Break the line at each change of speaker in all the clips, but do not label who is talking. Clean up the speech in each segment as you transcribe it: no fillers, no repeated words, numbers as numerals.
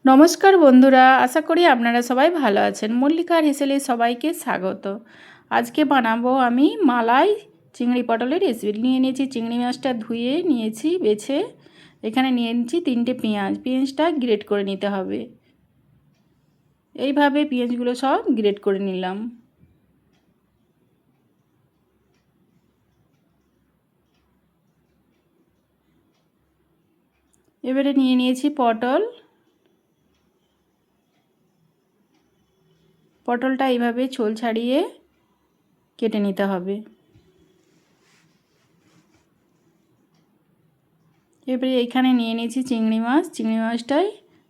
নমস্কার বন্ধুরা, আশা করি আপনারা সবাই ভালো আছেন। মল্লিকার হেসেলে সবাইকে স্বাগত। আজকে বানাবো আমি মালাই চিংড়ি পটলের রেসিপি। নিয়ে নিয়েছি চিংড়ি মাছটা ধুয়ে নিয়েছি বেছে। এখানে নিয়ে নিয়েছি 3টে পেঁয়াজ। পেঁয়াজটা গ্রেট করে নিতে হবে। এইভাবে পেঁয়াজগুলো সব গ্রেট করে নিলাম। এবারে নিয়ে নিয়েছি পটলটা এইভাবে ছোল ছাড়িয়ে কেটে নিতে হবে। এবারে এখানে নিয়ে নিয়েছি চিংড়ি মাছটাই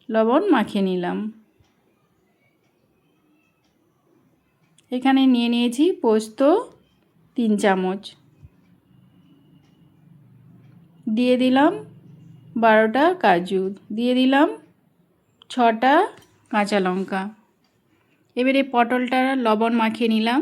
লবণ মাখিয়ে নিলাম। এখানে নিয়ে নিয়েছি পোস্ত 3 চামচ, দিয়ে দিলাম 12টা কাজু, দিয়ে দিলাম 6টা কাঁচা লঙ্কা। এবারে পটলটা লবণ মাখিয়ে নিলাম।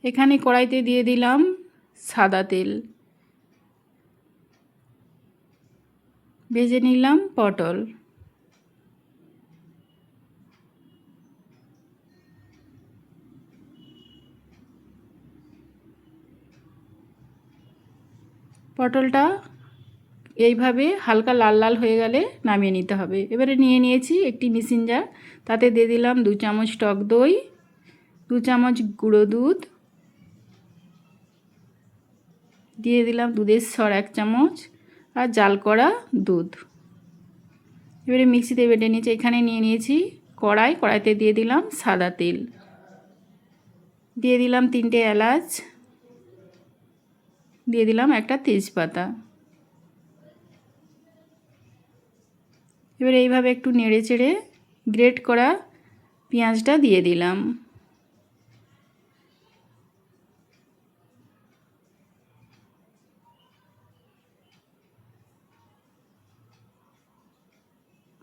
এখানে কড়াইতে দিয়ে দিলাম সাদা তেল, ভেজে নিলাম পটল। পটলটা এইভাবে হালকা লাল লাল হয়ে গেলে নামিয়ে নিতে হবে। এবারে নিয়ে নিয়েছি একটি মিক্সিং জার, তাতে দিয়ে দিলাম 2 চামচ টক দই, 2 চামচ গুঁড়ো দুধ, দিয়ে দিলাম দুধের সর 1 চামচ আর জাল করা দুধ। এবারে মিক্সিতে বেটে নিয়েছি। এখানে নিয়ে নিয়েছি কড়াইতে দিয়ে দিলাম সাদা তেল, দিয়ে দিলাম 3টে এলাচ, দিয়ে দিলাম একটা তেজপাতা। এবারে এইভাবে একটু নেড়ে চেড়ে গ্রেট করা পেঁয়াজটা দিয়ে দিলাম।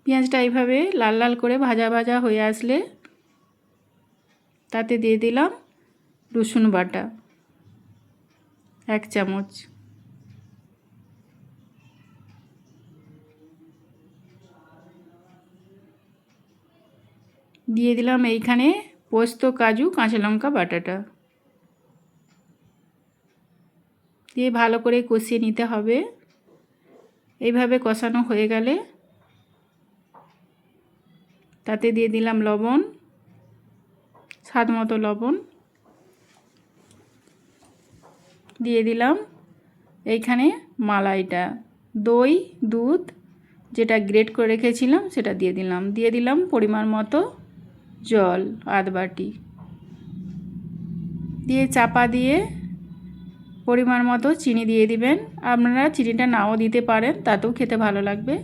পেঁয়াজটা এইভাবে লাল লাল করে ভাজা ভাজা হয়ে আসলে তাতে দিয়ে দিলাম রসুন বাটা 1 চামচ, দিয়ে দিলাম এইখানে পোস্ত কাজু কাঁচা লঙ্কা বাটাটা, দিয়ে ভালো করে কষিয়ে নিতে হবে। এইভাবে কষানো হয়ে গেলে তাতে দিয়ে দিলাম লবণ, স্বাদ মতো লবণ, দিয়ে দিলাম এইখানে মালাইটা, দই দুধ যেটা গ্রেট করে রেখেছিলাম সেটা দিয়ে দিলাম পরিমাণ মতো জল 1/2 বাটি, দিয়ে চাপা দিয়ে পরিমাণ মতো চিনি দিয়ে দিবেন। আপনারা চিনিটা নাও দিতে পারেন, তাতেও খেতে ভালো লাগবে।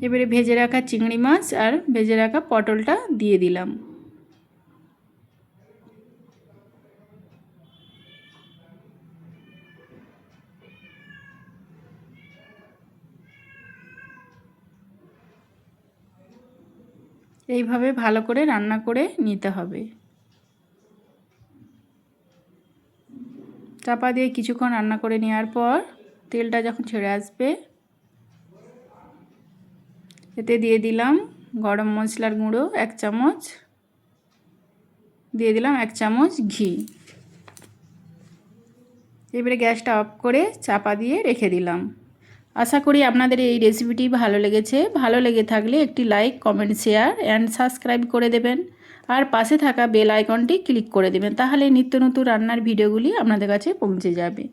এবারে ভেজে রাখা চিংড়ি মাছ আর ভেজে রাখা পটলটা দিয়ে দিলাম। এইভাবে ভালো করে রান্না করে নিতে হবে। চাপা দিয়ে কিছুক্ষণ রান্না করে নেওয়ার পর তেলটা যখন ছেড়ে আসবে এতে দিয়ে দিলাম গরম মশলার গুঁড়ো 1 চামচ, দিয়ে দিলাম 1 চামচ ঘি। এবারে গ্যাসটা অফ করে চাপা দিয়ে রেখে দিলাম। আশা করি আপনাদের এই রেসিপিটি ভালো লেগেছে। ভালো লেগে থাকলে একটি like, comment, share and subscribe করে দেবেন আর পাশে থাকা বেল আইকনটি ক্লিক করে দেবেন, তাহলে নিত্য নতুন রান্নার ভিডিওগুলি আপনাদের কাছে পৌঁছে যাবে।